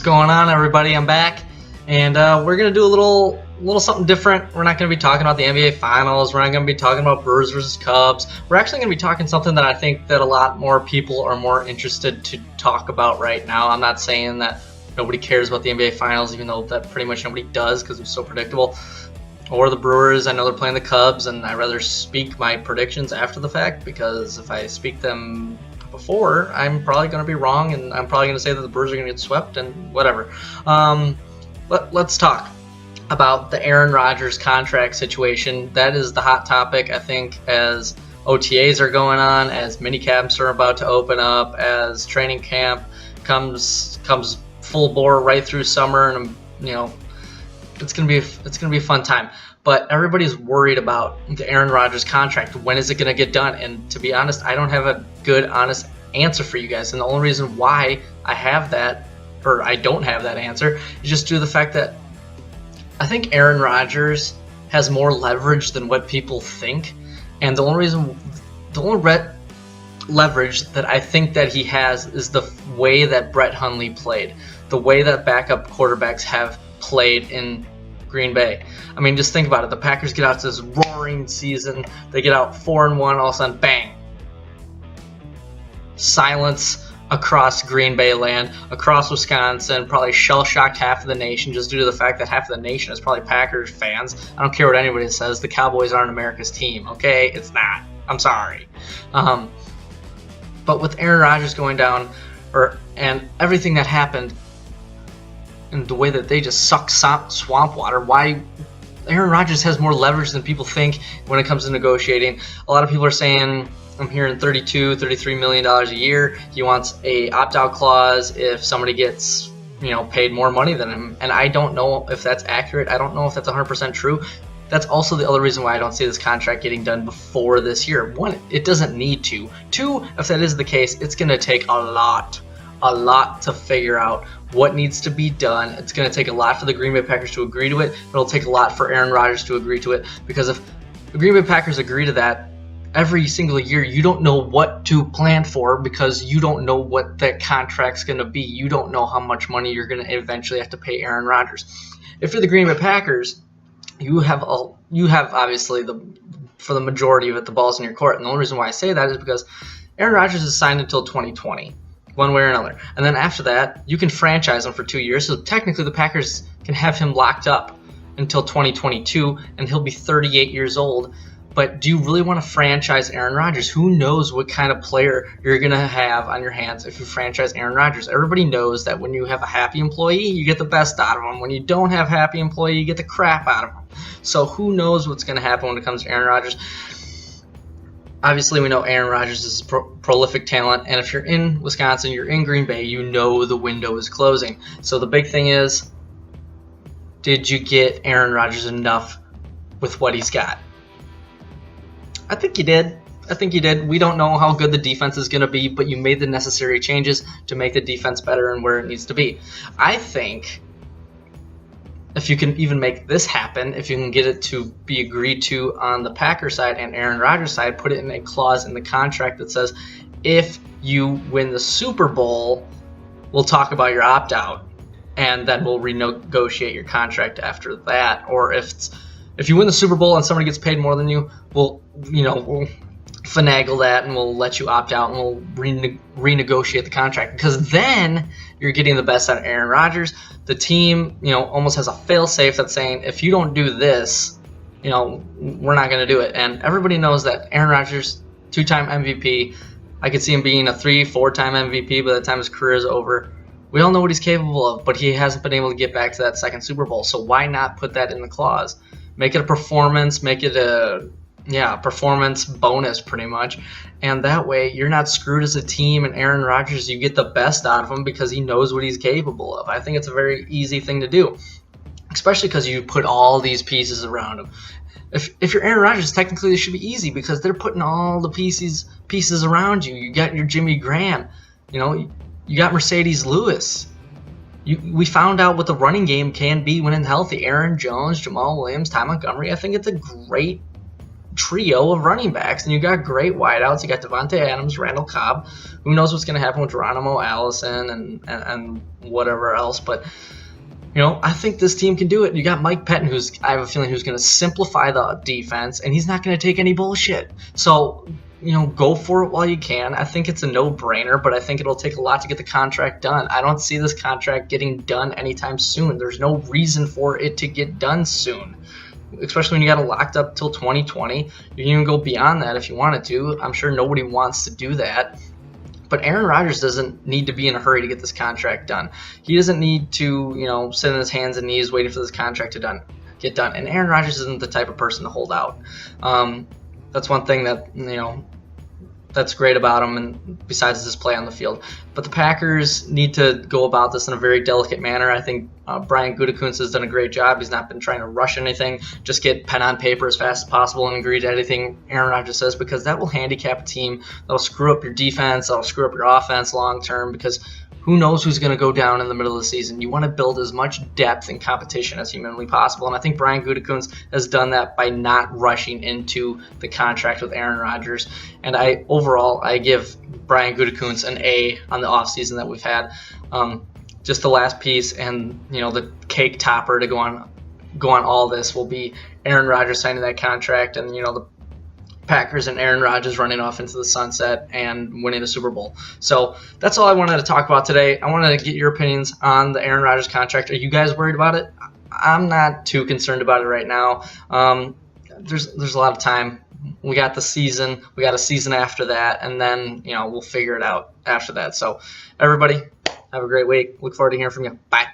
going on, everybody? I'm back, and we're gonna do a little something different. We're not gonna be talking about the NBA Finals. We're not gonna be talking about Brewers versus Cubs. We're actually gonna be talking something that I think that a lot more people are more interested to talk about right now. I'm not saying that nobody cares about the NBA Finals, even though that pretty much nobody does because it's so predictable. Or the Brewers. I know they're playing the Cubs, and I'd rather speak my predictions after the fact, because if I speak them before, I'm probably going to be wrong, and I'm probably going to say that the Brewers are going to get swept and whatever. Let's talk about the Aaron Rodgers contract situation. That is the hot topic, I think, as OTAs are going on, as mini camps are about to open up, as training camp comes full bore right through summer, and it's gonna be a fun time. But everybody's worried about the Aaron Rodgers contract. When is it gonna get done? And to be honest, I don't have a good, honest answer for you guys. And the only reason why I have that, or I don't have that answer, is just due to the fact that I think Aaron Rodgers has more leverage than what people think. And the only leverage that I think that he has is the way that Brett Hundley played, the way that backup quarterbacks have played in Green Bay. I mean, just think about it. The Packers get out to this roaring season. They get out 4-1. All of a sudden, bang! Silence across Green Bay land, across Wisconsin. Probably shell-shocked half of the nation, just due to the fact that half of the nation is probably Packers fans. I don't care what anybody says. The Cowboys aren't America's team. Okay, it's not. I'm sorry. But with Aaron Rodgers going down, and everything that happened, and the way that they just suck swamp water, why Aaron Rodgers has more leverage than people think when it comes to negotiating. A lot of people are saying, I'm hearing $33 million a year. He wants a opt-out clause if somebody gets paid more money than him. And I don't know if that's accurate. I don't know if that's 100% true. That's also the other reason why I don't see this contract getting done before this year. One, it doesn't need to. Two, if that is the case, it's going to take a lot to figure out what needs to be done. It's going to take a lot for the Green Bay Packers to agree to it, but it'll take a lot for Aaron Rodgers to agree to it, because if the Green Bay Packers agree to that, every single year you don't know what to plan for, because you don't know what that contract's going to be. You don't know how much money you're going to eventually have to pay Aaron Rodgers. If you're the Green Bay Packers, you have obviously for the majority of it, the ball's in your court. And the only reason why I say that is because Aaron Rodgers is signed until 2020. One way or another. And then after that, you can franchise him for 2 years. So technically the Packers can have him locked up until 2022, and he'll be 38 years old. But do you really want to franchise Aaron Rodgers? Who knows what kind of player you're going to have on your hands if you franchise Aaron Rodgers? Everybody knows that when you have a happy employee, you get the best out of him. When you don't have a happy employee, you get the crap out of him. So who knows what's going to happen when it comes to Aaron Rodgers? Obviously, we know Aaron Rodgers is a prolific talent, and if you're in Wisconsin, you're in Green Bay, you know the window is closing. So the big thing is, did you get Aaron Rodgers enough with what he's got? I think you did. We don't know how good the defense is going to be, but you made the necessary changes to make the defense better and where it needs to be. I think if you can even make this happen, if you can get it to be agreed to on the Packers side and Aaron Rodgers side, put it in a clause in the contract that says, if you win the Super Bowl, we'll talk about your opt-out, and then we'll renegotiate your contract after that. Or if you win the Super Bowl and somebody gets paid more than you, we'll finagle that and we'll let you opt out and we'll renegotiate the contract, because then you're getting the best out of Aaron Rodgers. The team, almost has a fail-safe that's saying, if you don't do this, we're not going to do it. And everybody knows that Aaron Rodgers, 2-time MVP, I could see him being a 3-4-time MVP by the time his career is over. We all know what he's capable of, but he hasn't been able to get back to that second Super Bowl. So why not put that in the clause? Make it a performance, make it a performance bonus pretty much. And that way you're not screwed as a team, and Aaron Rodgers, you get the best out of him because he knows what he's capable of. I think it's a very easy thing to do, especially because you put all these pieces around him. If you're Aaron Rodgers, technically it should be easy because they're putting all the pieces around you. You got your Jimmy Graham, you got Mercedes Lewis. We found out what the running game can be when in healthy. Aaron Jones, Jamal Williams, Ty Montgomery. I think it's a great trio of running backs, and you got great wideouts. You got Devontae Adams, Randall Cobb. Who knows what's going to happen with Geronimo Allison and whatever else, but I think this team can do it. You got Mike Pettin, I have a feeling who's going to simplify the defense, and he's not going to take any bullshit. So, go for it while you can. I think it's a no-brainer, but I think it'll take a lot to get the contract done. I don't see this contract getting done anytime soon. There's no reason for it to get done soon, especially when you got it locked up till 2020. You can even go beyond that if you wanted to. I'm sure nobody wants to do that. But Aaron Rodgers doesn't need to be in a hurry to get this contract done. He doesn't need to, sit on his hands and knees waiting for this contract to get done. And Aaron Rodgers isn't the type of person to hold out. That's one thing that, that's great about him, and besides his play on the field. But the Packers need to go about this in a very delicate manner. I think Brian Gutekunst has done a great job. He's not been trying to rush anything. Just get pen on paper as fast as possible and agree to anything Aaron Rodgers says, because that will handicap a team. That'll screw up your defense. That'll screw up your offense long term, because who knows who's going to go down in the middle of the season. You want to build as much depth and competition as humanly possible, and I think Brian Gutekunst has done that by not rushing into the contract with Aaron Rodgers. And I give Brian Gutekunst an A on the offseason that we've had. Just the last piece, and the cake topper to go on all this will be Aaron Rodgers signing that contract, and the Packers and Aaron Rodgers running off into the sunset and winning a Super Bowl. So that's all I wanted to talk about today. I wanted to get your opinions on the Aaron Rodgers contract. Are you guys worried about it? I'm not too concerned about it right now. There's a lot of time. We got the season. We got a season after that, and then we'll figure it out after that. So everybody, have a great week. Look forward to hearing from you. Bye.